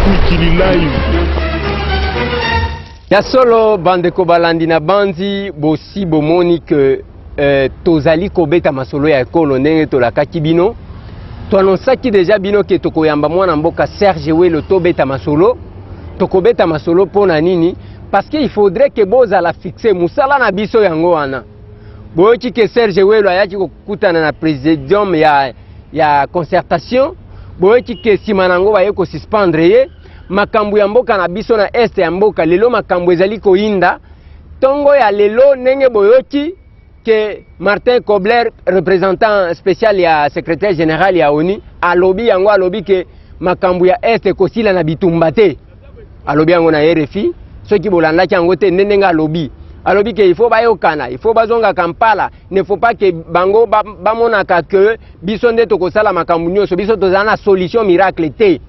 Mikili live. Ya solo bandeko balandi na bandi bosi bomoni que tozali kobeta masolo ya ekolo ndenge tolakaki bino. Toanonsaki déjà bino ke tokoyamba mwana mboka Serge Welo tobeta masolo. Tokobeta masolo pona nini? Parce qu'il faudrait que bozala fixer musala na biso yango wana. Boyoki ke Serge Welo ayaki kokutana na présidium ya concertation. Boyoki ke simanango baye ko suspendre ye. Makambu ya mboka na biso na este ya mboka lelo makambu ezali koinda. Tongo ya lelo nenge boyoki que Martin Kobler, représentant spécial ya secrétaire général ya ONU, alobi yango alobi ke makambu ya este kosila na bitumba te. Alobi yango na RFI, soki bolandaki yango te ndenga alobi. Alobi ke il faut bayokana, il faut bazonga Kampala, ne faut pas que bango bamonaka que biso nde tokosala makambu nyonso, biso tozala na solution miracle te.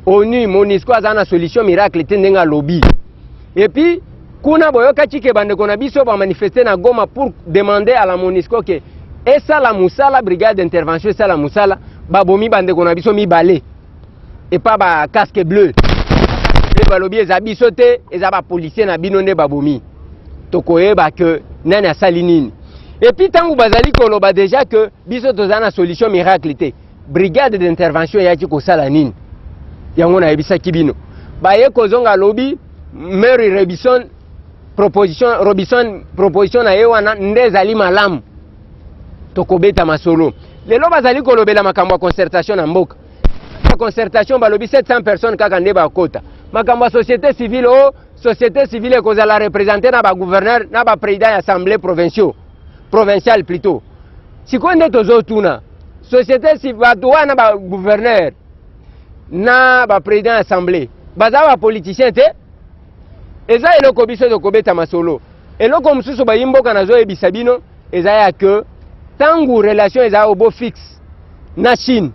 ONU, MONUSCO aza na solution miracle te ndenga alobi. Et puis kuna boyoka chike bandeko na biso ba manifester na Goma pour demander à la MONUSCO que esa la musala brigade d'intervention esa la musala ba bomi bandeko na biso mi balé et pas ba casque bleu. Et ba lobi eza biso te eza ba policier na bino ne ba bomi. Tokoyeba que nani asali nini. Et puis tangu bazali koloba déjà que biso toza na solution miracle te. Brigade d'intervention ya chiko sala nini. Yango na yebisa kibino. Ba ye kozonga lobi Mary proposition na yewana ndezali malamu tokobeta masolo lelo bazali kolobela makambo ya concertation na mboka la concertation balobi 700 personnes kaka nde bakota makambo ya société civile kozala représenter na ba gouverneur na ba président ya assemblée provinciale plutôt sikoyo nde tozotuna société civile bato wana ba gouverneur na ba président ya assemblée bazala ba politicien te. Eza eloko biso de kobeta masolo. Eloko mususu bayimboka nazo ebisa bino eza ya que tangu relation eza obo fixe na Chine.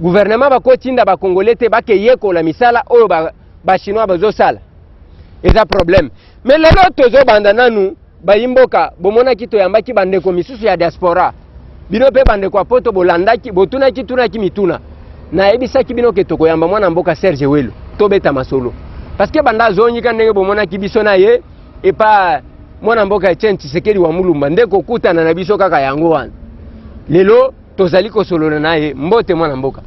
Gouvernement bakotinda ba congolais te ba keyeko la misala oyo ba chinois bazo sala. Eza problème. Mais lelo tozo banda nanu bayimboka bomona kito yambaki bandeko misusu ya diaspora. Bino pe bandeko apoto bolandaki botuna ki mituna. Na ebisa ki bino ke toko yamba mwana mboka Serge Welo tobeta masolo. Parce que banda zonyi kanenge bomona kibiso na ye et pas mwana mboka Etienne Tshisekedi wa Mulumba ndeko kutana na biso kaka yango wana lelo tozali ko solona na ye mbote mwana mboka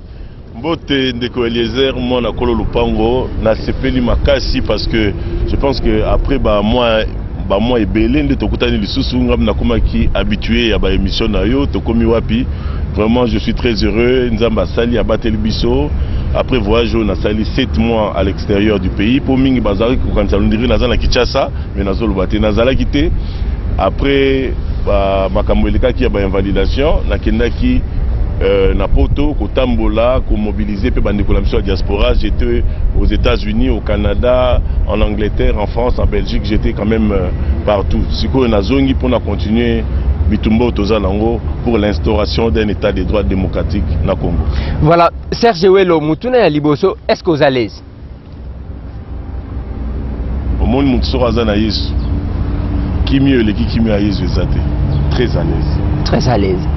Mbote ndeko Eliezer mwana kolo lupango na sepeli makasi parce que je pense que après moi ebele nde tokutani lisusu ngam na komaki habitué ya ba émission na yo tokomi wapi. Vraiment je suis très heureux nzamba sali abateli biso. Après voyage, on a sali 7 mois à l'extérieur du pays. Pour mingi bazari quand ça ndiri nazana Kinshasa, mais nazolo bate nazala quitté. Après makambo eleka ki ya ba invalidation, nakendaki na poto ko tambola, ko mobiliser pe bandeko la mission diaspora. J'étais aux États-Unis, au Canada, en Angleterre, en France, en Belgique, j'étais quand même partout. Siko nazongi pour na continuer Bitumbo Tozalango pour l'instauration d'un état de droit démocratique na Congo. Voilà, Serge Welo, Mutuna ya Liboso, est-ce que vous êtes à l'aise? Au monde Mutsoura Zana Yesu. Kimi Oleki Kimi a Yesu Zate. Très à l'aise. Très à l'aise.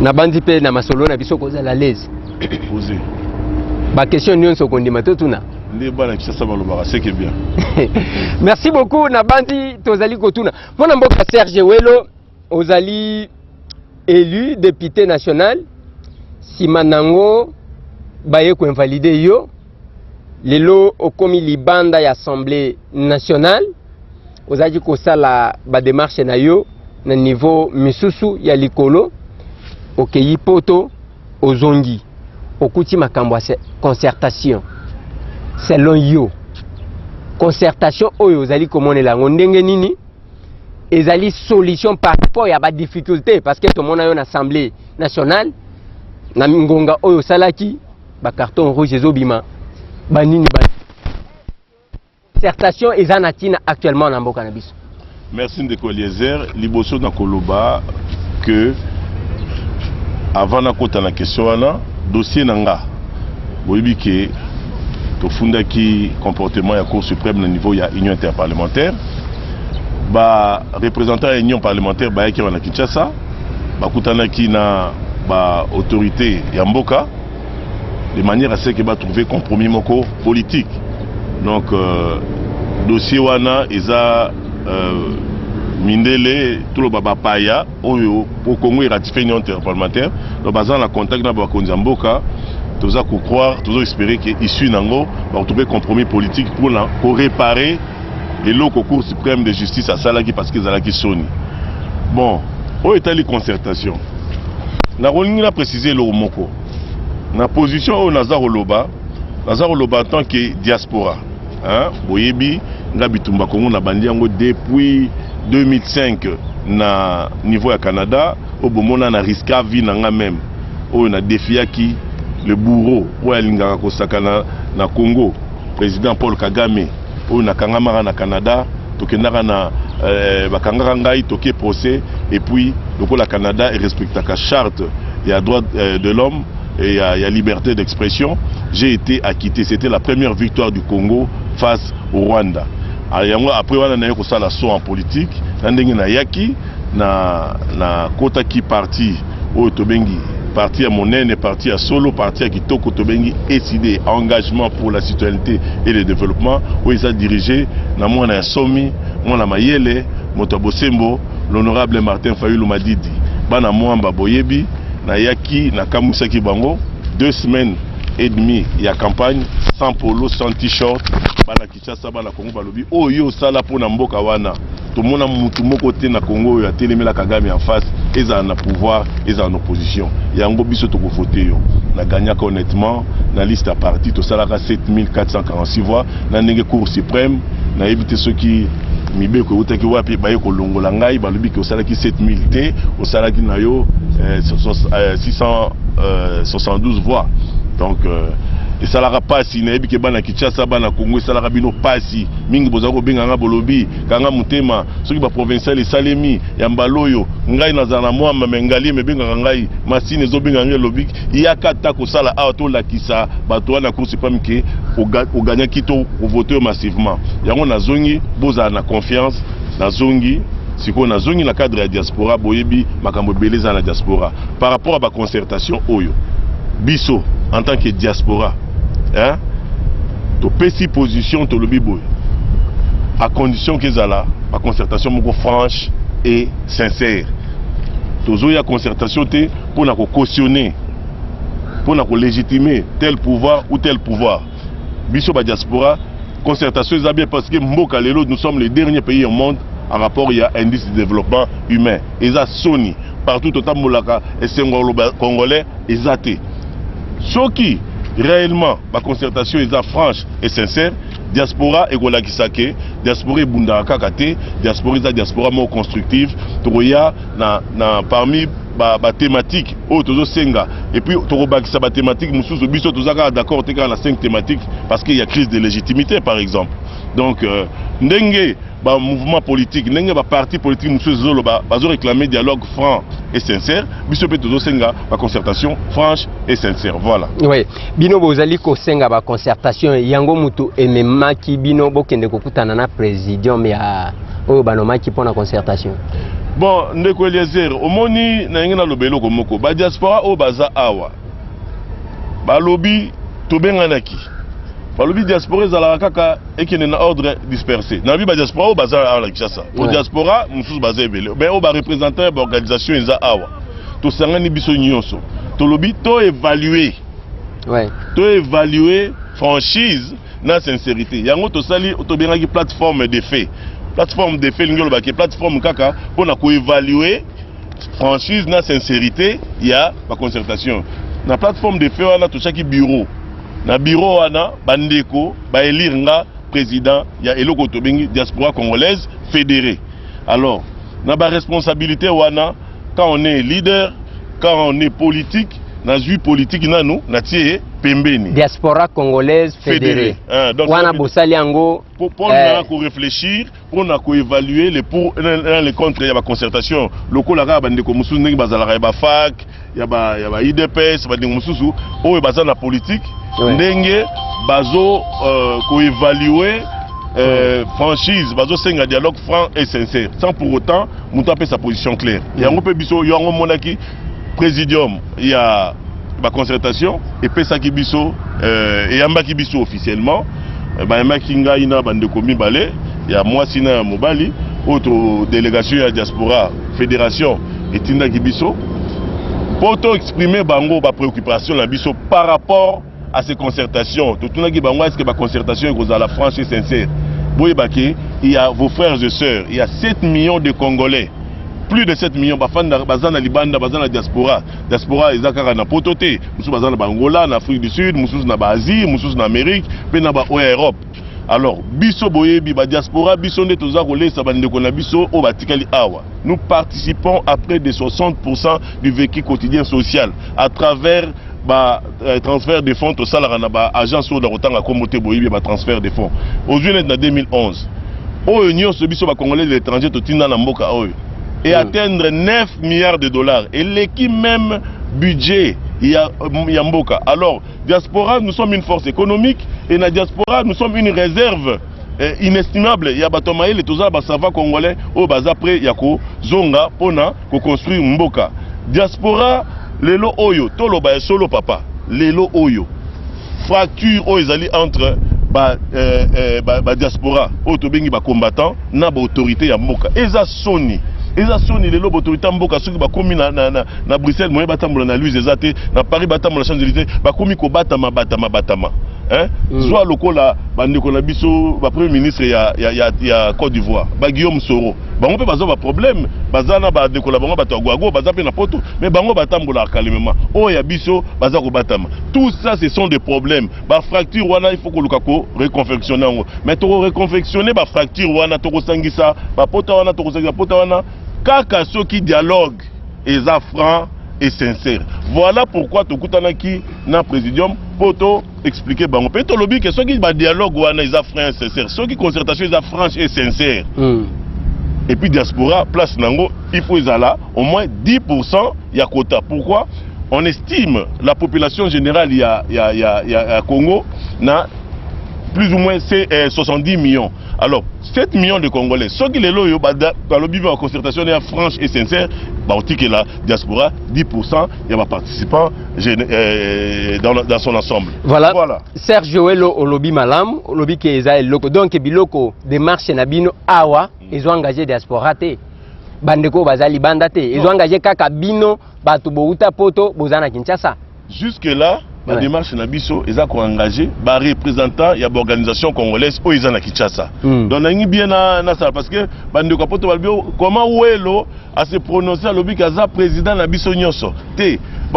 Na bandi pe na masolo na biso ko za à l'aise. Posez. Ba question nyonso kondima totuna. C'est bien. Merci beaucoup na bandi tozali kotuna. Mwana mboka Serge Welo ozali élu député national simanango baye ko invalider yo lelo okomi libanda ya assemblée nationale ozali ko sala ba démarche na yo na niveau misusu ya likolo okeyi poto ozongi okuti makambo ya concertation selon yo concertation oyo ozali komonela ngo ndenge nini ezali solution par rapport à ba difficulté parce que tout le monde a une assemblée nationale na ngonga oyo salaki ba carton rouge ezobima ba nini ba concertation ezanatina actuellement na mboka na biso. Merci ndeko Eliezer liboso na koloba que avant na kota na question wana dossier nanga boyebi ke to fundaki comportement ya Cour suprême na niveau ya union interparlementaire. Ba représentant de l'union parlementaire ba yaki wana Kinshasa ba kutanaki na ba autorité ya mboka de manière à ce que ba trouver compromis moko politique Donc dossier wana eza mindele tout le baba paya au Congo ratifié une interparlementaire. Donc bazan la contact na ba konzamboka toza ko croire, toza espérer que issu nango va trouver compromis politique pour réparer les lots au cour suprême de justice à Salaki parce qu'ils allaient soni. Bon, où est la concertation? Na rolingi na préciser le moko. Na position au Nazaro Loba en tant que diaspora. Hein, boyebi nga bitumba Congo na bandi yango depuis 2005 na niveau ya Canada, au bomona na riska vie na nga même. O na défiaki le bourreau o alingaka kosakana na Congo, président Paul Kagame. O na kangama na Canada, tokendaka na bakangaka ngai toke procès et puis le Canada respecte la charte et droit de l'homme et la liberté d'expression. J'ai été acquitté. C'était la première victoire du Congo face au Rwanda. Après on a eu la saut en politique. Na yaki na kota ki parti au Tobengi, parti à Monene, parti à Solo, parti à Kitoko Tobengi, décidé engagement pour la citoyenneté et le développement où ils ont dirigé na mwana Somi, mwana Mayele, Motobosembo, l'honorable Martin Fayulu Madidi. Bana Mwamba Boyebi na yaki na Kamusaki Bango 2 semaines et demie il y a campagne sans polo, sans t-shirt, bana Kinshasa bana Congo balobi oyo sala pour na mboka wana. Tout le monde a mutu moko te na Congo ya telemela Kagame en face, ils ont un pouvoir, ils ont en opposition. Yango biso to ko voter yo. Na gagné honnêtement na liste à parti to sala 7446 voix na ndenge cour suprême na éviter ceux qui mibe ko utaki wapi baye ko longola ngai balobi ke osala ki 7000 te osala ki na yo 672 voix. Donc et ça la passe na ebike bana Kinshasa bana Congo ça la bino pasi mingi bozako benganga bolobi kanga mutema soki ba provincial et salemi ya mbaloyo ngai nazana moi mengali me benganga ngai masine zo benganga lobi yakata ko sala auto la kisa bato na cour suprême ke o gagner kito o voter massivement yango nazongi boza na confiance nazongi siko nazongi na cadre ya diaspora boyebi makambo beleza na diaspora par rapport à ba concertation oyo biso en tant que diaspora hein to pesi position to lobi boy à condition que la concertation moko franche et sincère tozo ya concertation te pour na ko cautionner pour na ko légitimer tel pouvoir ou tel pouvoir biso ba diaspora concertation est bien parce que mboka lelo nous sommes les derniers pays au monde en rapport il y a indice de développement humain et ça soni partout au tambolaka et c'est congolais exacté Soki réellement la concertation est franche et sincère, diaspora et golakisake, diaspora bundaka kate, diaspora est diaspora more constructive, toya na parmi ba thématique au tozo senga et puis torobakisa ba thématique mususu biso tozaka d'accord te na 5 thématiques parce qu'il y a crise de légitimité par exemple. Donc ndenge ba mouvement politique, ndenge ba parti politique mususu bazo réclamer dialogue franc et sincère, biso pe tozo senga ba concertation franche et sincère. Voilà. Oui, bino bozali ko senga ba concertation yango mutu ememaki bino bokende kokutana na présidium ya oyo banomaki pona concertation. Bon, ndeko Eliezer, omoni na ngena lobelo komoko ba diaspora o baza awa. Ba lobby tobenganaki. Ba lobby diaspora ezala kaka ekene na ordre dispersé. Na bi ba diaspora o baza awa la Kinshasa. Pour diaspora mususu baza ebele. Ben o ba représentant ba organisation eza awa. To sangani biso nyonso. To lobby to évaluer. Ouais. To évaluer franchise na sincérité. Yango to sali to bengaki plateforme de fait. Plateforme de fait l'ingolo baki plateforme kaka pour na évaluer franchise na sincérité il y a la concertation na plateforme de fait wana to chaque bureau na bureau wana bandeko ba élire nga président ya eloko to bengi diaspora congolaise fédérée. Alors na ba responsabilité wana quand on est leader, quand on est politique na vie politique nanu na tie pembeni diaspora congolaise fédérée. Donc wana bosali yango pour réfléchir, pour évaluer les pour les contre, il y a la concertation locale là bande ko mususu ndenge bazala ba fac ya ba IDPS bande mususu o baza na politique ndenge bazo ko évaluer franchise bazo senga dialogue franc et sincère sans pour autant muta pe sa position claire. Et on peut biso yo ngo monaki présidium il y a la concertation et pesa ki biso et yamba ki biso officiellement bayemaki ngai na bandeko mibale ya mwasi na ya mobali autre délégation ya diaspora fédération etindaki biso pour exprimer bango ba préoccupation na biso par rapport à ces concertations. Tout le monde est-ce que la concertation est la franche et sincère. Il y a vos frères et sœurs, il y a 7 millions de Congolais. Plus de 7 millions, bazana libanda, bazana diaspora. Diaspora ezaka na pototé, musu bazana ba Angola, na Afrique du Sud, musu na Asie, musu na Amérique, pe na ba Europe. Alors, biso boyebi ba diaspora, biso nde toza kolesa bandeko na biso o batikali awa. Nous participons à près de 60% du vécu quotidien social à travers transfert de fonds au salaire na ba agence au rotanga komote boyebi ba transfert de fonds. Aujourd'hui en 2011, o union ce biso ba congolais de l'étranger to tinda na mboka oyo et atteindre 9 milliards de dollars et l'équipe même budget Yamboka. Alors, diaspora, nous sommes une force économique et la diaspora, nous sommes une réserve inestimable. Il y a Batomaï, les Toza, Basava congolais, au Bazapre, Yako, Zonga, Pona, ko construire Mboka. Diaspora, Lelo Oyo, Tolo ba solo papa, Lelo Oyo. Fracture Oizali entre diaspora, Otobengi ba combattant, na ba autorité Yamboka. Eza Sony. Eza soni lelo autorité mboka soki ba komi na Bruxelles moye batambola na Louise ezate na Paris batambola Champs-Élysées ba komi ko batama hein soit lokola bandeko na biso ba premier ministre ya Côte d'Ivoire ba Guillaume Soro bango pe bazo ba problème bazana ba dekola bango batagwago bazape na poto mais bango batambola calmement o ya biso baza ko batama. Tout ça ce sont des problèmes ba fracture wana il faut ko lukako reconfectionner ngo mais to reconfectionner ba fracture wana to ko sangisa ba poto wana to ko sangisa poto wana kaka soki dialogue eza franc et sincère. Voilà pourquoi tokutanaki na présidium poto expliquer bango pe to lobi que soki ba dialogue wana eza franc et sincère, soki concertation eza franche et sincère. Et puis diaspora place nango il faut ezala au moins 10% ya quota. Pourquoi? On estime la population générale ya Congo na plus ou moins 70 millions. Alors, 7 millions de Congolais, ceux qui les loyaux, dans le but de la concertation est franche et sincère, que la diaspora, 10%, il y a participants dans son ensemble. Voilà. Serge Joël au lobby malam, au lobby qui est loco. Donc, biloko démarche nabino awa, ils ont engagé diaspora te. Bandeko bazali bandate, ils ont engagé kaka bino, batubo uta poto, bozana Kinshasa. Jusque là, la démarche Nabiso, ils ont engagé des représentants de l'organisation congolaise où ils ont à Kinshasa. Donc, on a bien ça parce que comment Ouelo a se prononcé à l'objet que président Nabiso Nyoso.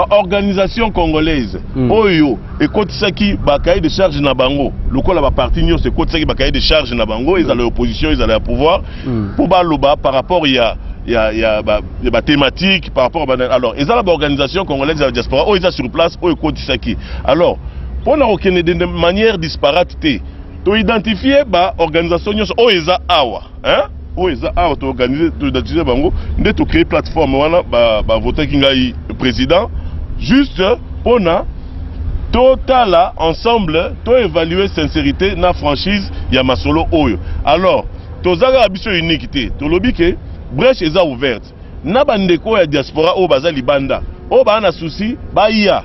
Organisation congolaise, Oyo, et Kotisaki, cahier de charge Nabango, le col à parti Nyoso, Kotisaki, cahier de charge Nabango, ils ont l'opposition, ils ont le pouvoir. Pour Baloba, par rapport, il y a des thématiques par rapport à... Alors, ils ont l'organisation congolaise de la diaspora, ils sont sur place, ils sont alors, pour nous aucune de manière disparate, tu identifies l'organisation, ils sont awa, hein? Ils sont awa, tu organises, tu identifies bango, tu crées plateforme, voilà, voter kingai président, juste pour nous, total ensemble, tu évaluer sincérité, na franchise, il y a ma solo oyo. Alors, tu as une uniquité, tu lobby que brèche est ouverte. Nabandeko ya diaspora au baza libanda. Au ba na souci, ba iya.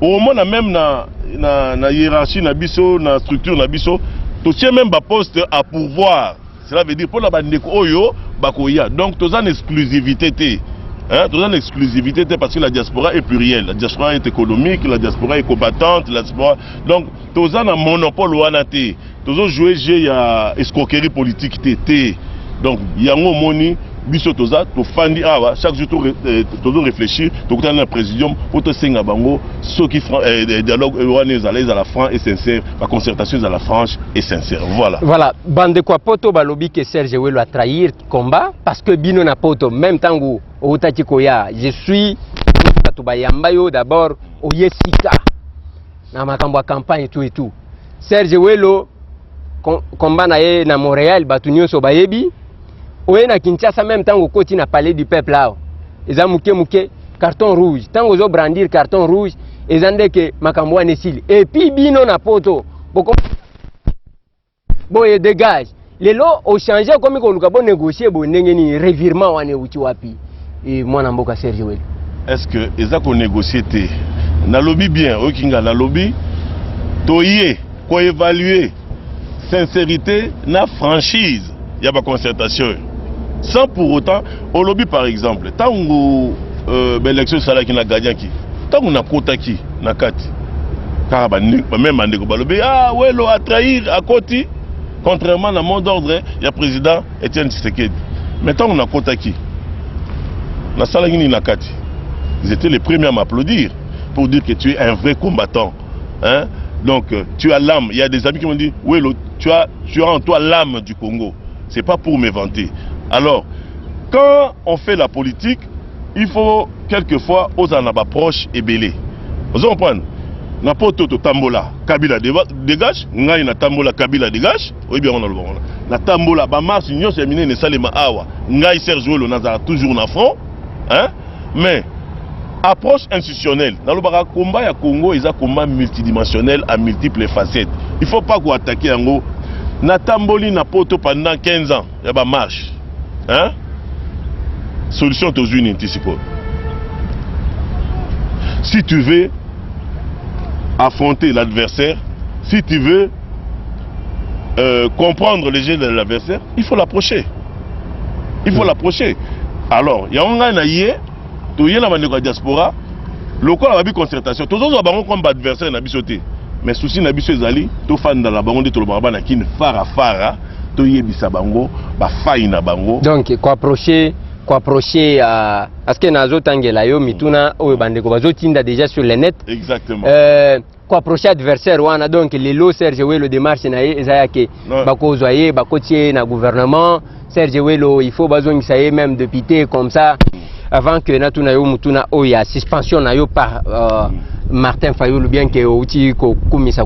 Au moins même na hiérarchie na biso, na structure na biso, tu tiens même ba poste à pouvoir. Cela veut dire pour la bandeko oyo bakoya. Donc tu as une exclusivité té. Hein, tu as une exclusivité té parce que la diaspora est plurielle. La diaspora est économique, la diaspora est combattante, la diaspora. Donc tu as un monopole wana té. Tu as joué jeu ya escroquerie politique té. Donc, il y a un moni, biso toza, to fandi awa, chaque jour to réfléchir, to kutana na présidium pour te senga bango, ceux qui font dialogue à la franche et sincère, la concertation à la franche et sincère. Voilà. Voilà, bande quoi poto balobi que Serge Welo a trahir combat parce que bino na poto même tango otati koya, je suis Bayambayo d'abord au Yesika. Na makambo campagne et tout. Serge Welo combat na ye na Montréal batu nyonso bayebi. Oye na Kinshasa même temps au côté na palais du peuple là. Ils ont mouké carton rouge. Tant aux autres brandir carton rouge, ils ont dit que makambo nesil. Et puis bino na poto. Bon et dégage. Les lots ont changé comme qu'on a négocier bon n'engeni revirement wane uti wapi. Et moi na mboka Serge Welo. Est-ce que ils ont négocié té? Na lobby bien, okinga na lobby. Toyé évaluer sincérité na franchise il y a pas concertation sans pour autant au lobby par exemple tant l'élection sala qui na gardien qui tant on a kota qui na kati car même andeko balobi ah ouais lo a trahir à côté contrairement à mot d'ordre il y a président Etienne Tshisekedi mais tant on a kota qui na sala qui na kati ils étaient les premiers à m'applaudir pour dire que tu es un vrai combattant hein. Donc tu as l'âme. Il y a des amis qui m'ont dit oui, tu as en toi l'âme du Congo. C'est pas pour m'inventer. Alors, quand on fait la politique, il faut quelquefois aux en approche et belé. Vous comprenez? N'importe où tambola, Kabila dégage, ngai na tambola Kabila dégage. Oui bien on a le bon. Na tambola ba marche union c'est miné ne salema awa. Ngai Serge Ouelo nazara toujours na front, hein? Mais approche institutionnelle. Dans le combat ya Congo, il y a un combat multidimensionnel à multiples facettes. Il ne faut pas qu'on attaque en gros. Natamboli na poto pendant 15 ans. Il y a une marche. Hein? Solution aux unis, si tu veux affronter l'adversaire, si tu veux comprendre les jeux de l'adversaire, il faut l'approcher. Il faut l'approcher. Alors, il y a un gars qui il y a la diaspora, le quoi la concertation. Tous les gens comme adversaire na bisoté. Mais souci na biso ezali, to fan dans la bango de to le baraba na kin fara, to yebisa bango, ba faille na bango. Donc quoi approcher parce que nazo tangela yo mituna o bandeko bazotinda déjà sur le net. Exactement. Quoi approcher adversaire wana donc les lots Serge Ouelo démarche na ezaya ke bakozwa ye bakotie na gouvernement Serge Ouelo il faut bazongisa ye même député comme ça. Avant que natuna yo mutuna oya suspension na yo par Martin Fayulu bien que outi ko kumisa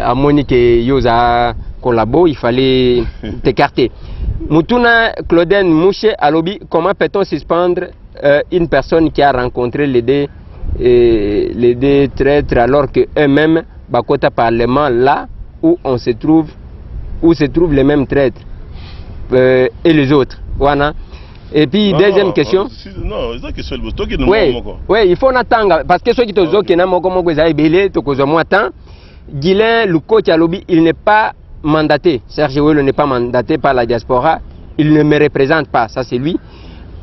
amoni que yoza collabo il fallait t'écarter. Mutuna Claudine Mouche alobi comment peut-on suspendre une personne qui a rencontré les deux traîtres alors que eux-mêmes bakota parlement là où se trouvent les mêmes traîtres et les autres voilà. Et puis deuxième question. Non, c'est question oui, il faut attendre parce que ceux qui te disent que moko ezali belé to kozwa moi temps. Guilain Luko Tchalobi, il n'est pas mandaté. Serge Ouelo n'est pas mandaté par la diaspora. Il ne me représente pas, ça c'est lui.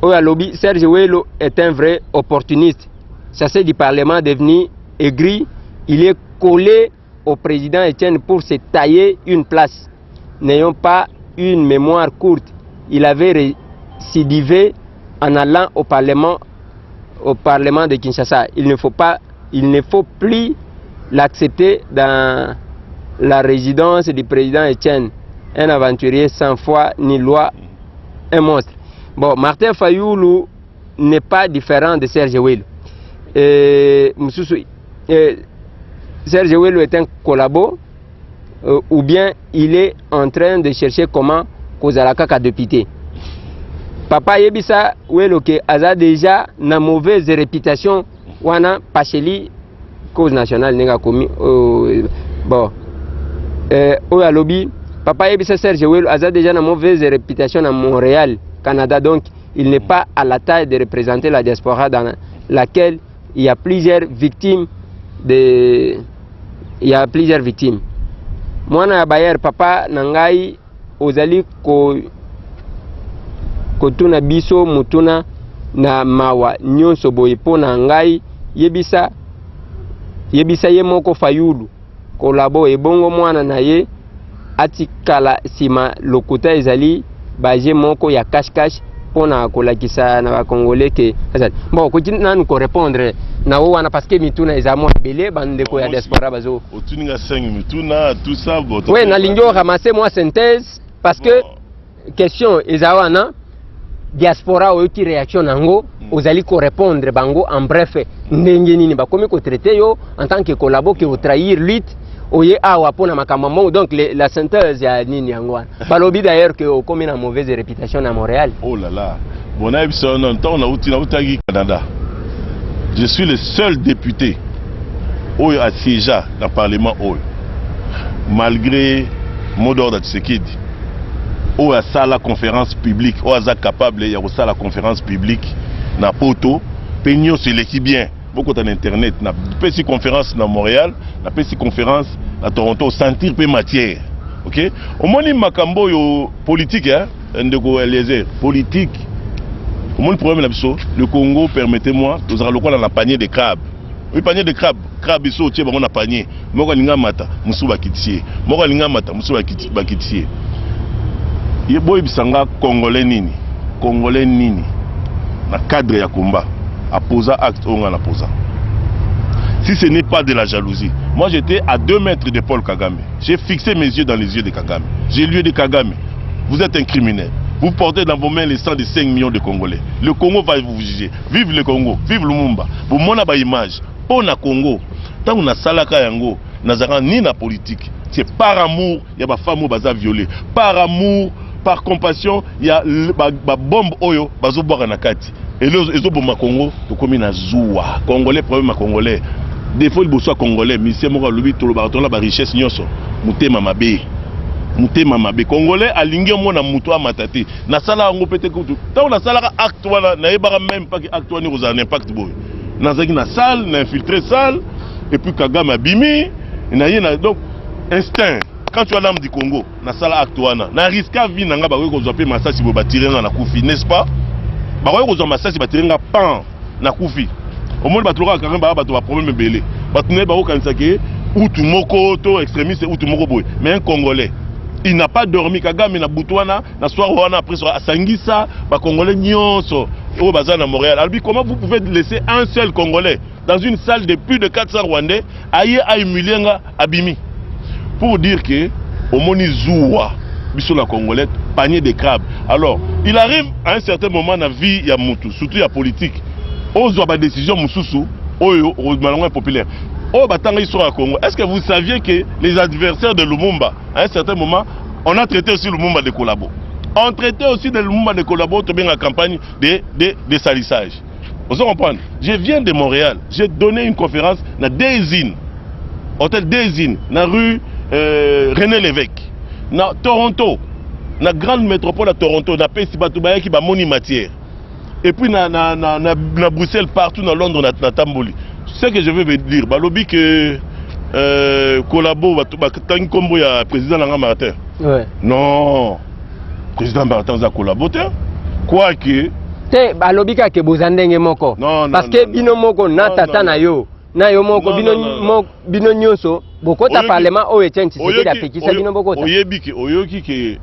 Oyalobi, Serge Ouelo est un vrai opportuniste. Ça c'est du Parlement devenu aigri. Il est collé au président Etienne pour se tailler une place. N'ayons pas une mémoire courte. Il avait récidivé en allant au Parlement de Kinshasa. Il ne faut plus l'accepter dans la résidence du président Etienne. Un aventurier sans foi ni loi, un monstre. Bon, Martin Fayulu n'est pas différent de Serge Ouelo. Serge Ouelo est un collabo ou bien il est en train de chercher comment kozalaka ka député. Papa Yebisa Ouelo que a déjà une mauvaise réputation wana Pacheli cause nationale n'est pas commis bon Oyalobi Papa Yebisa Serge Ouelo a déjà une mauvaise réputation à Montréal, Canada, donc il n'est pas à la taille de représenter la diaspora dans laquelle il y a plusieurs victimes Moi na Bayer papa nangai ozali kotuna biso mutuna na mawa nyonso boye pona ngai yebisa ye moko Fayulu kolabo ebongo mwana na ye atikala sima lokuta ezali baje moko ya cache pona kolakisa na ba congolais ke bon ko nanu ko répondre na wana parce que mituna ezamo belé bande ko ya diaspora bazo otuninga 5 mituna tout ça bon ouais na lingio ramasser moi synthèse parce que question ezawana diaspora oyoki réaction nango ozali ko répondre bango en bref ndenge nini bakomi ko traiter yo en tant que collabo que trahir lutte oye awa pona makamamo donc la synthèse ya nini yango balobi d'ailleurs que okomi na mauvaise réputation à Montréal. Oh là là bon aibso non temps na utagi Canada. Je suis le seul député oyo asiéja dans le parlement oyo malgré Modor Tshisekedi oyo a la conférence publique oyo aza capable ya kosala la conférence publique na poto penyo c'est l'équipe bien beaucoup dans internet na petite conférence na Montréal, na petite conférence à Toronto, sentir peu matière. OK? Au moins makambo yo politique hein, ndeko Eliezer, politique. Au moins le problème là le Congo, permettez-moi, nous allons le dans la panier de crabes. Oui, panier de crabes, crabes ici au on a panier. Moko linga mata, musu bakitier. Moko linga mata, musu bakitier. Yeboy bisanga congolais nini? Congolais nini? Na cadre ya combat. À poser acte, on a posé. Si ce n'est pas de la jalousie. Moi j'étais à 2 mètres de Paul Kagame. J'ai fixé mes yeux dans les yeux de Kagame. J'ai lu de Kagame. Vous êtes un criminel. Vous portez dans vos mains le sang de 5 millions de Congolais. Le Congo va vous juger. Vive le Congo, vive Lumumba. Vous m'en avez image. Pour le Congo, tant qu'on a salaka yango, n'a ni la politique. C'est par amour, il y a des femmes qui sont violées. Par amour, par compassion, il y a des bombes oyo, qui sont boire na kati. Et les autres bombes Congo, tout comme na zoua. Congolais, problème Congolais. Des fois, ils sont Congolais, mais c'est moi qui tout le baraton la richesse nyoso. Mutema mabe. Mutema mabe. Congolais alingi mona muto amatate. Na sala ngo pete kutu. Tant na sala acte wana, na yebara même pas que acte wana aux impact boy. Na zaki na salle, na infiltré salle, et puis Kagame abimi, na yena donc instinct. Quand tu as l'âme du Congo, na sala acte wana, na risque vie nanga ba ko zope masasi bo batirer na kufi, n'est-ce pas? Ba ko zo masasi batirer na pan na kufi. Au moins batloka quand même ba problème belé. Batune ba ko kanisa ke outu moko to extrémiste outu moko boy, mais un Congolais. Il n'a pas dormi. Kagame na Boutouana, na soir wana après soir à Sangisa, ba Congolais nyonso au bazar à Montréal. Alors comment vous pouvez laisser un seul Congolais dans une salle de plus de 400 Rwandais aïe à Mulenga abimi pour dire que au moni zoua biso la Congolais panier de crabes. Alors il arrive à un certain moment dans la vie ya mutu, surtout la politique. Ozo ba décision mususu oyo au malongwa populaire. Oh, Batanga histoire à Congo. Est-ce que vous saviez que les adversaires de Lumumba, à un certain moment, on a traité aussi Lumumba de collabo. On traitait aussi de Lumumba de collabo, bien la campagne de salissage. Vous comprenez? Je viens de Montréal. J'ai donné une conférence dans Desine, hôtel Desine, dans la rue René Lévesque, dans Toronto, dans la grande métropole de Toronto, dans le pays qui va moni matière. Et puis dans Bruxelles, partout dans Londres, dans Tamboli. Ce que je veux dire, balobi que collabo tant comme le président Langa Martin. Ouais. Non. Président Martin a collaboré. Quoi que te balobi ka ke bozandenge moko. Non, parce que bino moko na tata na yo moko bino nyonso bokota parlement o etenti c'est que apekisa bino bokota. Oyoki ke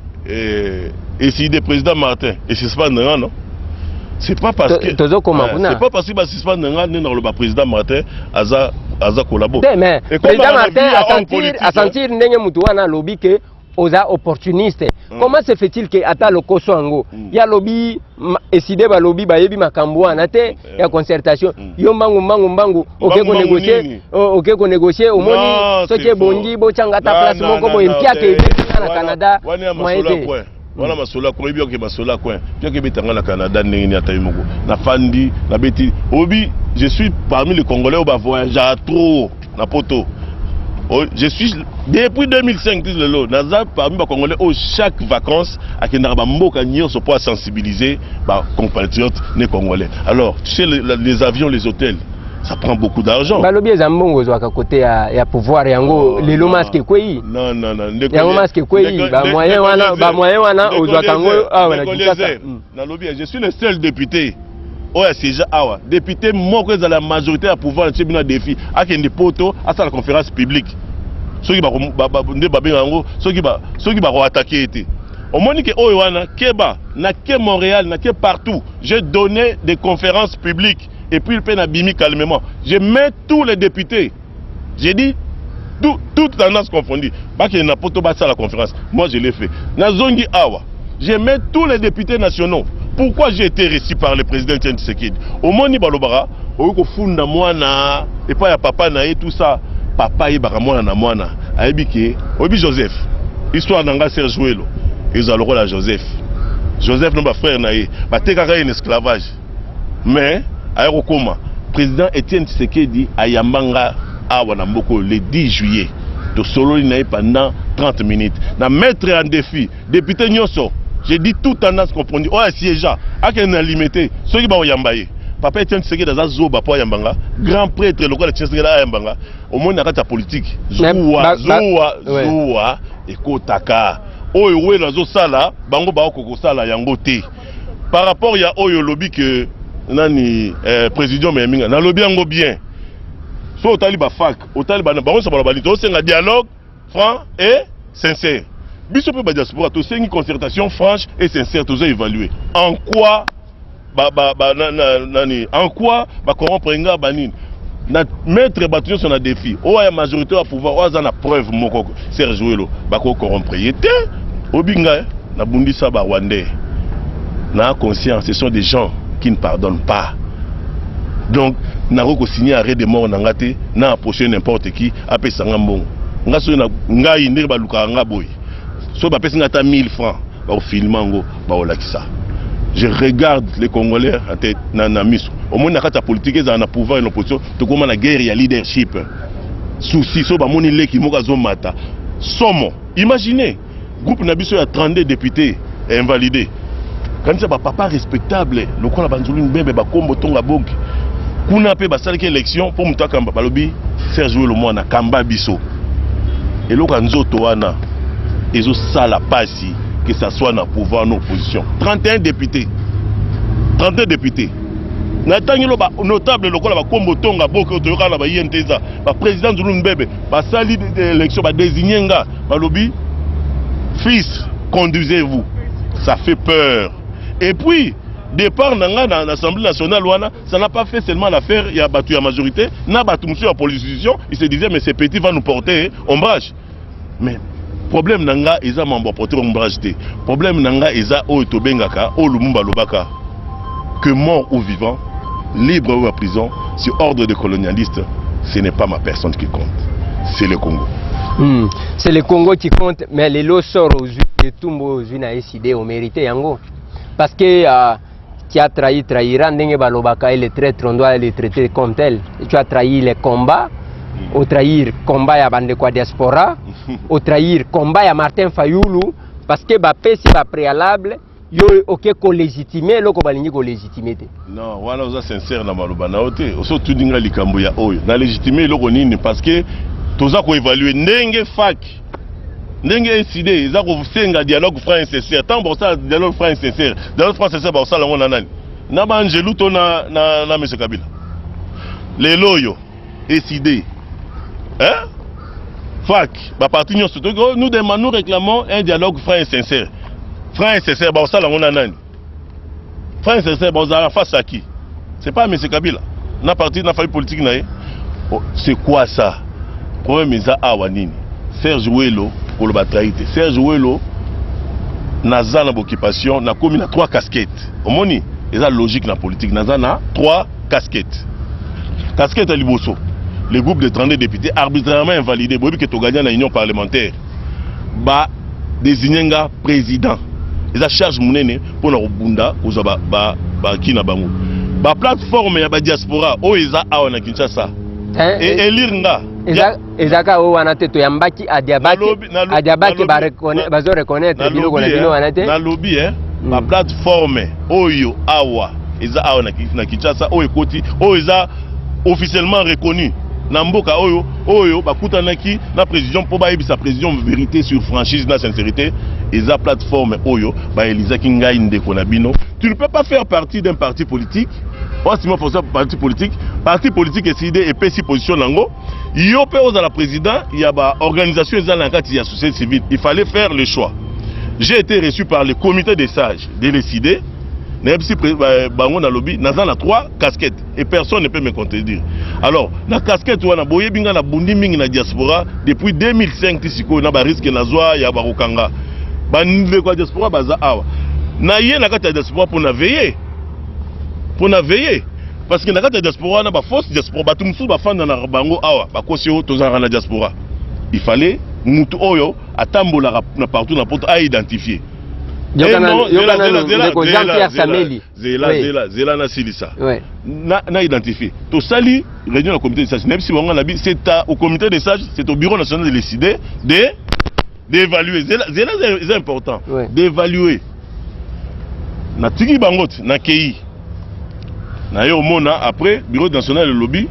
et des président Martin et c'est pas non. C'est pas parce que c'est pas parce que suspend dans le président Martin aza collabo. Mais président Martin a sentir ndenge mutu wana lobby que oza opportuniste. Comment se fait-il que ata lokoso ango ya lobby décidé ba lobby ba yebi makambo wana te ya concertation yo mbangu OK ko négocier au moni soki bongi bo changa ta place moko bo impia ke na Canada moyete. Voilà ma sola quoi bien que ma sola quoi bien que betanga na Canada ndenge ni atayimoko na fandi na beti obi je suis parmi les Congolais au bas voyager trop na poto. Je suis depuis 2005 dis le lot naza parmi les Congolais au chaque vacances à Kenaraba mboka nyonso pour sensibiliser ba compatriotes né Congolais. Alors chez les avions, les hôtels, ça prend beaucoup d'argent. Balobi ezambongo zo ka côté ya pouvoir yango lelo masque kwei. Non. Yango masque kwei ba moyen wana ozo kango wana kikasa. Na lobby, je suis le seul député. Oya seja awa, député moko za la majorité à pouvoir chez bina défi akende poto à la conférence publique. Soki ba nde ba bengango, soki ba ko attaquer été. Au Monique oyo wana keba na ke Montréal na ke partout, j'ai donné des conférences publiques. Et puis le peine a bimi calmement. Je mets tous les députés. J'ai dit, toutes tendances confondues. Pas qu'il n'y a pas de la conférence. Moi, je l'ai fait. Nazongi Awa. Je mets tous les députés nationaux. Pourquoi j'ai été reçu par le président Tshisekedi? Au Moni Balobara, au Funda Moana, et pas ya papa na et tout ça. Papa y baramona na moana. Aibike, Obi Joseph. Histoire d'anga Serge Jouelo. Ils ont le rôle à Joseph. Joseph non pas frère na et. Bah t'es carré un esclavage. Mais Aérokoma, président Etienne Tshisekedi a Yambanga à Wanamboko le 10 juillet. De solo pendant 30 minutes. Na mettre en défi, député Nyoso, j'ai dit tout tendance confondu. Oh, siégeant, à qu'elle n'a limité, ceux qui vont Yambaye. papa Etienne Tshisekedi aza zoba po yambanga grand prêtre lokola Tshisekedi ayambanga au moins nakata politique zuwa ekotaka oyo we nazo sala bango ba ko sala yango te par rapport ya oyo lobby que nani président Meminga na lobby yango bien so otali ba fac otali ba bango ça ba lito senga dialogue franc et sincère biso pe ba diaspora to sengi concertation franche et sincère to évaluer en quoi en quoi ba corrompre nga banine na mettre batuyo sur un défi o ya majorité au pouvoir o za na preuve moko Serge Ouelo ba ko corrompre yete obinga na bundisa ba Rwandais na conscience ce sont des gens qui ne pardonnent pas donc na ko signer arrêt de mort na ngate na approcher n'importe qui apesa ngambongo nga so na ngai ndire ba luka nga boy so ba pesa ngata 1000 francs ba filmango ba olakisa. Je regarde les Congolais na miso. Au moins nakata politique za na pouvoir et l'opposition, to koma na guerre ya leadership. Souci so ba moni leki moka zo mata. Somo. Imaginez, groupe na biso ya 32 députés invalidés. Quand ça ba papa respectable, lokola banzulu mbembe ba kombo tonga bonki. Kuna pe ba salaki élection pour mutaka ba lobi Serge Ouelo mwana kamba biso. Et loka nzoto wana ezo sala pasi que ça soit dans le pouvoir ou l'opposition. 31 députés. 31 députés. Natangelo ba notable lokola ba kombo tonga boko to yokala ba yenteza ba président Zulu Mbebe ba sali d'élection ba désigner nga ba lobi fils conduisez-vous. Ça fait peur. Et puis départ nanga dans l'Assemblée nationale wana, ça n'a pas fait seulement l'affaire il y a battu la majorité, na battu monsieur la politisation, il se disait mais ces petits vont nous porter ombrage. Mais problème nanga eza mambo porter ombrage te. Problème nanga eza o tobengaka o lumumba lobaka que mort ou vivant, libre ou à prison, sur ordre de colonialiste, ce n'est pas ma personne qui compte, c'est le Congo. C'est le Congo qui compte, mais les lots sortent aux yeux de tout le monde a décidé au mérité yango parce que qui a trahi trahira ndenge balobaka et les traîtres on doit les traiter comme tels. Tu as trahi les combats. Au trahir combat ya bande kwa diaspora, au trahir combat ya Martin Fayulu parce que ba pesi ba préalable yo OK ko légitimer loko balingi ko légitimer. Non, wana oza sincère na maloba na ote. Oso tudinga likambo ya oyo. Na légitimer loko nini parce que toza ko évaluer ndenge fac. Ndenge décider eza ko senga dialogue franc et sincère. Tant bon ça dialogue franc et sincère. Dialogue franc et sincère ba ça lango na nani. Na ba Angelu to na monsieur Kabila. Les loyo décider. Hein? Fac, nous réclamons un dialogue franc et sincère. Franc et sincère, bah ça là on a nani. Franc et sincère, bah ça face à qui? C'est pas M. Kabila. Na parti na famille politique naé. C'est quoi ça? Problème isa awanini. Serge Ouelo pour le batraïté. Serge Ouelo naza na occupation na commis na 3 casquettes. Omoni, eza logique na politique naza na 3 casquettes. Casquette à liboso. Le groupe de 32 députés arbitrairement invalidé, que tu gagnes dans l'union parlementaire, bah désigner un président. Ils ont charge monnaie pour le Bunda, pour ba kina bango. Ba plateforme ya ba diaspora, oh ils ont na Kinshasa. Et élire nga. Ezaka o wana te to yambaki adiabaki ba reconnaître bazo reconnaître biloko na bino wana te. Na lobby ba plateforme oyo awa, ils ont na Kinshasa, oh ekoti, oh ils ont officiellement reconnu. Namboka oyo bakutanaki na président pour ba sa président vérité sur franchise na sincérité et sa plateforme oyo ba Elisa Kingai ndeko na bino. Tu ne peux pas faire partie d'un parti politique. Si moi ça parti politique décidé et pesi position nango. Yo pe aux la président, il y a ba organisation za na kati ya société civile. Il fallait faire le choix. J'ai été reçu par le comité des sages de décider. N'importe bango na lobby naza na 3 casquettes et personne ne peut me contredire. Alors la casquette wana boye binga na bundi mingi na diaspora depuis 2005 tisiko na ba risque na zwa ya barokanga ba nive kwa diaspora baza awa na ye na kata diaspora pour na veiller parce que na kata diaspora na ba force diaspora ba tumsu ba fanda na bango awa ba kosio tozanga na diaspora il fallait mutu oyo atambola na partout na porte à identifier. Jean-Pierre Sameli. Zela na silisa. Na identifié. To sali réunion au comité des sages. Même si on a dit c'est au comité des sages, c'est au bureau national de décider d'évaluer. Zela c'est important. D'évaluer. Na tiki bangot na kei. D'ailleurs, Mona, après, Bureau national de lobby,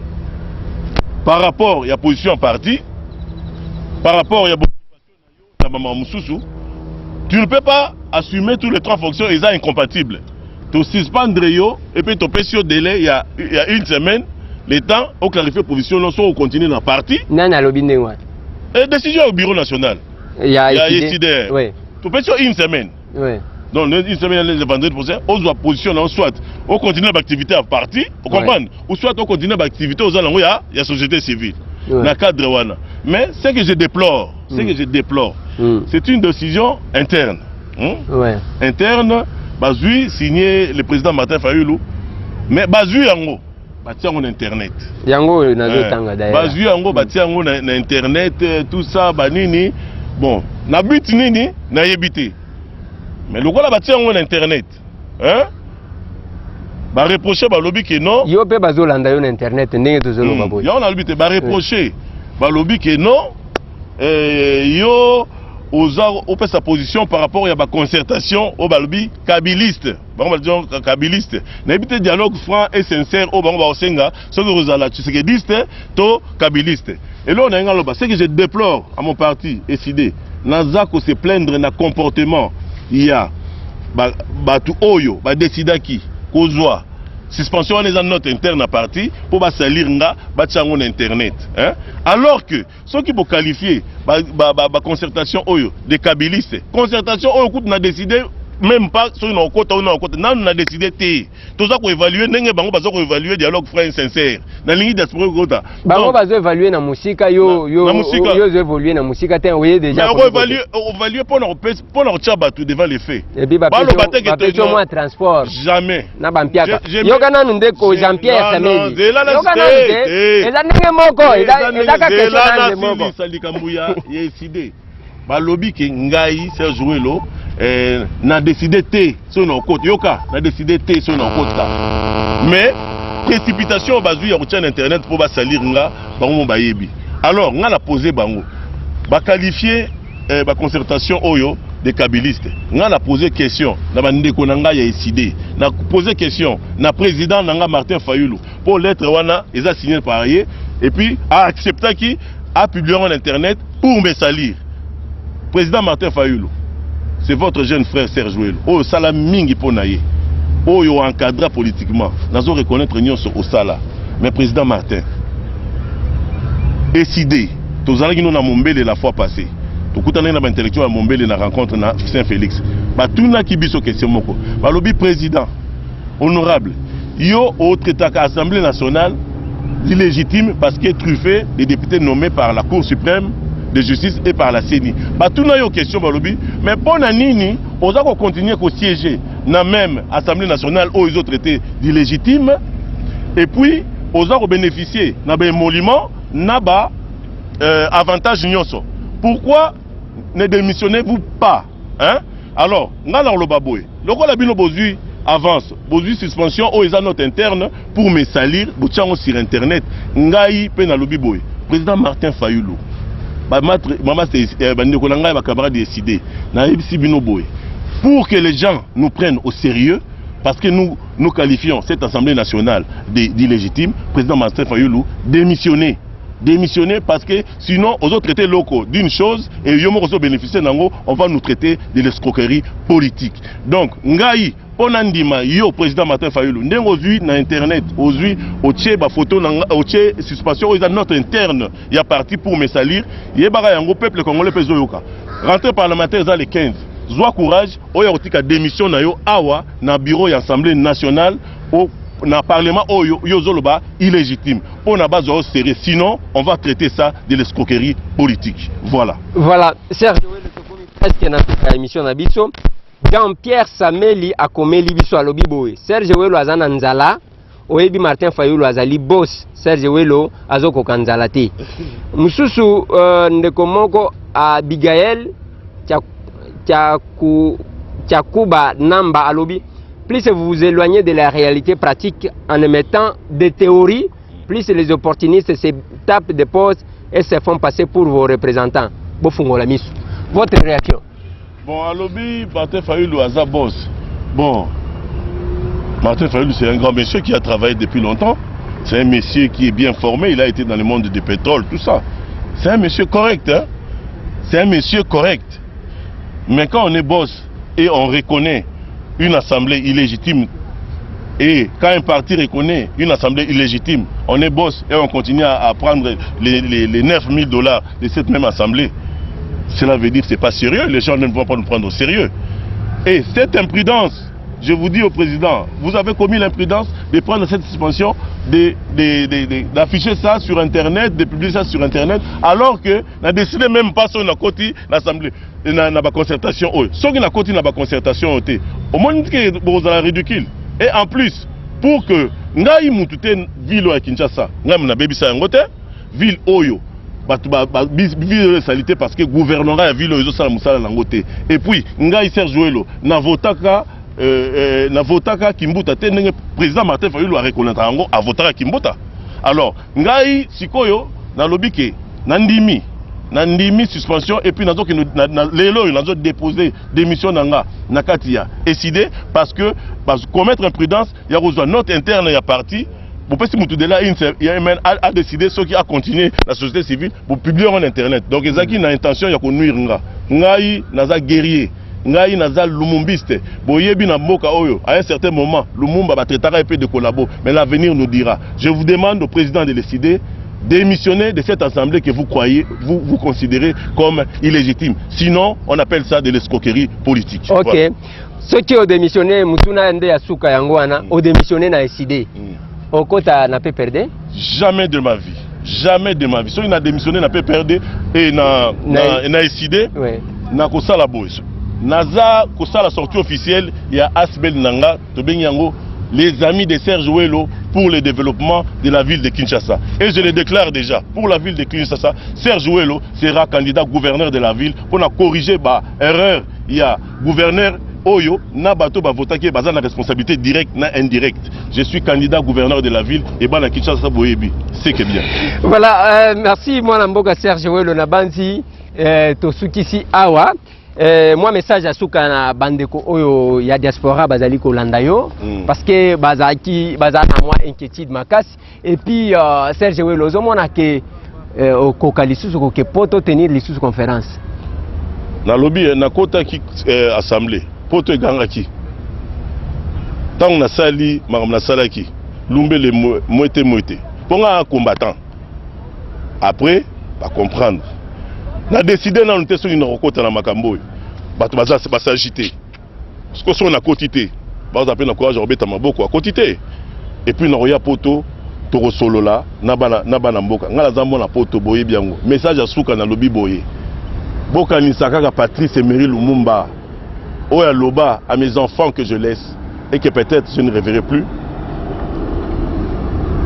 par rapport à la position en parti, par rapport à la tu ne peux pas assumer tous les trois fonctions, ils sont incompatibles. Tu suspends et puis tu peux délai il y a une semaine, le temps, au clarifier position, non, soit on continue dans le parti. Non, non, lobby n'est pas. Et décision au bureau national. Il y a décidé. Oui. Tu peux sur une semaine. Oui. Donc, une semaine, les vendredis pour ça, on doit positionner, soit on continue l'activité à parti, vous comprenez, ou soit on continue l'activité aux alentours, il y a la société civile. Dans le cadre wana. Mais ce que je déplore, c'est une décision interne. Interne, basée signé le président Martin Fayulu, mais basée en haut. Bâti en internet. Yango na tanga d'ailleurs. Basé en bâti en na internet tout ça banini. Bon, na but nini na yebité. Mais le quoi bâti en internet. Hein? Ba reprocher ba lobby que non. Yo pe bazo landa yo na internet ndenge tozolo baboy. Yo na lobby te ba reprocher ba lobby que non. Yo au fait sa position par rapport à la concertation au balbi kabiliste. Bon, on va dire kabiliste. N'habite dialogue franc et sincère au bango baosenga, ce que vous allez tshisekidiste, to kabiliste. Et là on a un loba, ce que je déplore à mon parti SID, nazako se plaindre na comportement il y a ba tu oyo, ba décidaki kozwa suspension des notes internes à parti pour salir nga batchango internet hein? Alors que ceux qui vont qualifier la concertation oyo des kabilistes concertation oyo coup n'a décidé même pas sur une côté ou non côté on a décidé tout ça pour évaluer n'enge bango bazo ko évaluer dialogue franc et sincère na ligne d'esprit kota bango bazo évaluer na musika yo évoluer na musika te oye déjà on évaluer pour nos tchabatu devant les faits et puis ba pétion moins transport jamais na bampiaka yo kana ndeko Jean-Pierre Samedi yo kana eza ndenge moko eza ka question ndenge moko salikambuya yesidé ba lobby ke ngai Serge Jouelo n'a décidé T sur nos côtes. Yoka n'a décidé T sur nos côtes. Mais précipitation basée sur internet pour salir nga bango bayebi. Alors on a posé bango. Ba qualifier ba concertation oyo des kabilistes. On a posé question na bandeko nanga ya décidé. Na posé question na président nanga Martin Fayulu pour lettre wana ils a signé par ailleurs et puis a accepté qui a publié en internet pour me salir. Président Martin Fayulu. C'est votre jeune frère Serge Jouelo. Oh, Sala Mingi Ponaye. Oh, il encadré politiquement. Nous allons reconnaître l'union sur Osala. Mais président Martin, décidé. Tous allons nous na Mombele la fois passée. Tout le monde a intellectuel à Mombele na rencontre na Saint-Félix. Bah tout na qui biso question moko. Bah lobby président honorable. Yo autre état Assemblée nationale illégitime parce que truffé les députés nommés par la Cour suprême de justice et par la CENI. Bah tout n'a eu question balobi, mais pour nani, on va continuer à siéger dans même Assemblée nationale où ils ont traité d'illégitime et puis on va bénéficier d'un émolument, d'un avantage nyonso. Pourquoi ne démissionnez-vous pas, hein? Alors, le baboué, le rôle de Bozu avance, Bozu suspension aux notes internes pour me salir, sur internet, ngai penalobi boy. Président Martin Fayulu. Pour que les gens nous prennent au sérieux, parce que nous qualifions cette Assemblée nationale d'illégitime, président Martin Fayulu démissionner. Démissionner parce que sinon, aux autres traités locaux d'une chose et nous bénéficier on va nous traiter de l'escroquerie politique. Donc, Ngai, Ponandima, yo président Martin Fayulu, aujourd'hui na internet, aujourd'hui au tché ba photo au tché suspension ils note interne, il y a parti pour me salir, yebara yango peuple congolais peso yoka. Rentrée parlementaire za le 15. Zoa courage, oya otika démission na yo awa na bureau ya Assemblée nationale au na parlement yozoloba illégitime. Pour na base au sérieux, sinon on va traiter ça de l'escroquerie politique. Voilà. Voilà, Serge Jouelo tokomi presque na émission na biso. Jean-Pierre Sameli a komeli biso alobi boye. Serge Jouelo azana nzala, oyebi Martin Fayulu azali boss. Serge Jouelo azoko kanzala te. Mususu ndeko moko Abigail Tchakuba Namba alobi. Plus vous vous éloignez de la réalité pratique en émettant des théories, plus les opportunistes se tapent des pauses et se font passer pour vos représentants. Votre réaction? Bon, à lobby, Martin Fayulu aza boss. Bon, Martin Fayulu, c'est un grand monsieur qui a travaillé depuis longtemps. C'est un monsieur qui est bien formé, il a été dans le monde du pétrole, tout ça. C'est un monsieur correct, hein? C'est un monsieur correct. Mais quand on est boss et on reconnaît une assemblée illégitime, et quand un parti reconnaît une assemblée illégitime, on est boss et on continue à prendre les 9 000 $ de cette même assemblée, cela veut dire que ce n'est pas sérieux, les gens ne vont pas nous prendre au sérieux. Et cette imprudence, je vous dis au président, vous avez commis l'imprudence de prendre cette suspension, d'afficher ça sur Internet, de publier ça sur Internet, alors que n'a décidé même pas sur l'Assemblée, la concertation. Ceux qui n'ont pas la concertation, au moins que vous avez ridicule. Et en plus, pour que ngai mutute ville à Kinshasa, ngai na bebisa yangote, ville oyo, ville salité parce que gouvernement ville oyo sala musala langote. Et puis ngai Serge Ouelo na votaka Kimbuta te ndenge président Martin Fayulu a reconnaître yango a votaka Kimbuta. Alors ngai sikoyo na lobike na ndimi suspension et puis nazo que lelo nazo déposer démission nanga nakatia décidé parce que commettre imprudence il y a besoin note interne ya parti pour pas si mutu de là il a décidé ceux qui a continué la société civile pour publier en internet. Donc ezaki na intention ya ko nuire ngai naza guerrier ngai naza lumumbiste boyebi na mboka oyo à un certain moment Lumumba va traiter un peu de collabo mais l'avenir nous dira. Je vous demande au président de décider démissionner de cette assemblée que vous croyez, vous considérez comme illégitime. Sinon, on appelle ça de l'escroquerie politique. Ok. Voilà. Ceux qui ont démissionné, Mutuna Nde Asuka Yangoana, ont démissionné dans SID. Au côté, n'a pas perdu? Jamais de ma vie. Jamais de ma vie. Ceux qui ont démissionné n'a pas perdu et n'a SID, n'a pas ça la boise. Naza, ça la sortie officielle, il y a Asbel Nanga, Tobenyango, les amis de Serge Ouelo pour le développement de la ville de Kinshasa. Et je le déclare déjà, pour la ville de Kinshasa, Serge Ouelo sera candidat gouverneur de la ville pour corriger l'erreur. Il y a gouverneur Oyo, Nabato Bavota qui est basé sur la responsabilité directe et indirecte. Je suis candidat gouverneur de la ville et Bana Kinshasa Boyebi. C'est que bien. Voilà, merci moi Namboka Serge Ouelo Nabanzi, Tosukisi Awa. Moi message à Souka na bandeko oyo ya diaspora bazali ko landayo parce que bazaki bazana moi inquiétude makasi et puis Serge Ouelo zomona ke ko kalisusu ko ke poto tenir lisusu conférence na lobby na kota ki assemblée poto egangaki tant na sali makam na salaki lumbele moite ponga combattant après va comprendre. Na décidé na nte so ina kokota na makambo bato baza s'agiter parce que son a quotité baza pe na courage obeta maboko a quotité et puis na roya poto to solo là na bana mboka ngala zambo na poto boye biango message à Souka na lobi boye boka ni sakaka Patrice Emery Lumumba oya loba à mes enfants que je laisse et que peut-être je ne reverrai plus.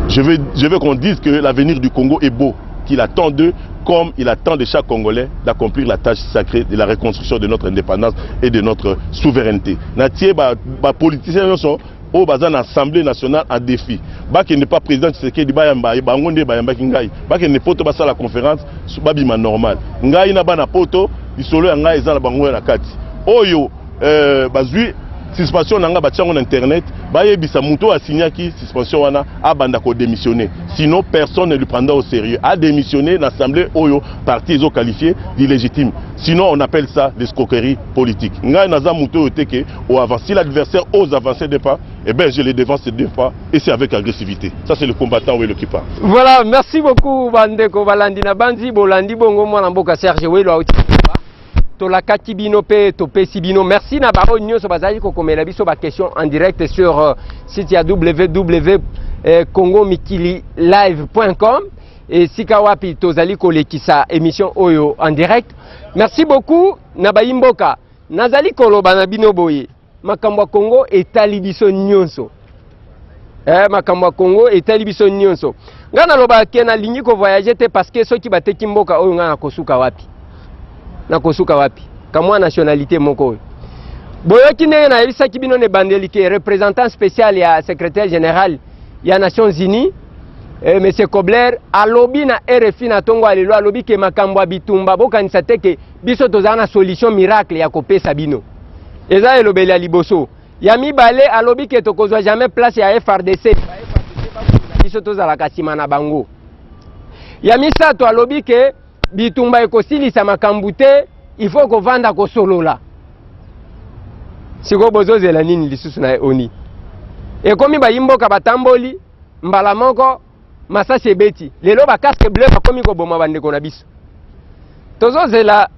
Je veux qu'on dise que l'avenir du Congo est beau, qu'il attend d'eux comme il attend de chaque Congolais d'accomplir la tâche sacrée de la reconstruction de notre indépendance et de notre souveraineté. Natie politiciens sont au bazan Assemblée nationale en défi. Baki n'est pas président Tshisekedi bayamba bangonde bayamba kingai. Baki n'est poto basa la conférence babima normal. Ngai na bana poto isolo ngai ezala bango na kati. Oyo bazui suspension nanga batiango na internet bayebisa muto asignaki suspension wana abanda ko démissionner sinon personne ne lui prendra au sérieux a démissionné l'assemblée oyo parti ils ont qualifié d'illégitime sinon on appelle ça l'escroquerie politique ngai naza muto oteke au avancer l'adversaire aux avancées des pas et ben je les devance deux fois et c'est avec agressivité ça c'est le combattant Ouelo qui parle. Voilà, merci beaucoup bandeko balandi na banzi bolandi bongo mwana mboka Serge Ouelo auti tolakaki bino pe topesi bino merci na baro nyonso bazali ko komela biso ba question en direct sur site ya www.congomikililive.com et sika wapi tozali kolekisa émission oyo en direct. Merci beaucoup na bayimboka nazali koloba na bino boye makambo Congo etali biso nyonso makambo Congo etali biso nyonso ngana loba ke na lingi ko voyager te parce que soki bateki mboka oyo ngana kosuka wapi na kosuka wapi kamwa nationalité moko boyoki ndenge na yebisaki bino ne bandeli ke représentant spécial ya secrétaire général ya Nations Unies monsieur Kobler alobi na RFI na tongo alelo alobi ke makambo bitumba bokanisa te ke biso tozana solution miracle ya kopesa bino eza elobeli ya liboso ya mibale alobi ke tokozwa jamais place ya FRDC biso tozalaka nsima na bango. Ya misato alobi ke bitumba ekosilisa makambo te, il faut kovanda kosolola. Siko bozozela nini lisusu na oni ekomi bayimboka batamboli mbala moko masasi ebeti lelo ba casque bleu bakomi koboma bandeko na biso tozozela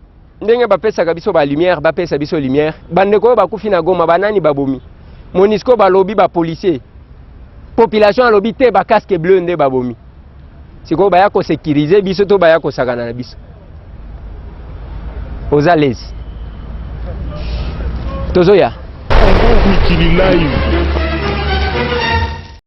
ndenge bapesaka biso ba lumière bapesa biso lumière bandeko oyo bakufi na Goma banani babomi Monisco balobi ba policier population alobi te ba casque bleu nde babomi siko baya ko sécuriser biso to baya ko sakana na biso aux à l'aise tozoya Mikili live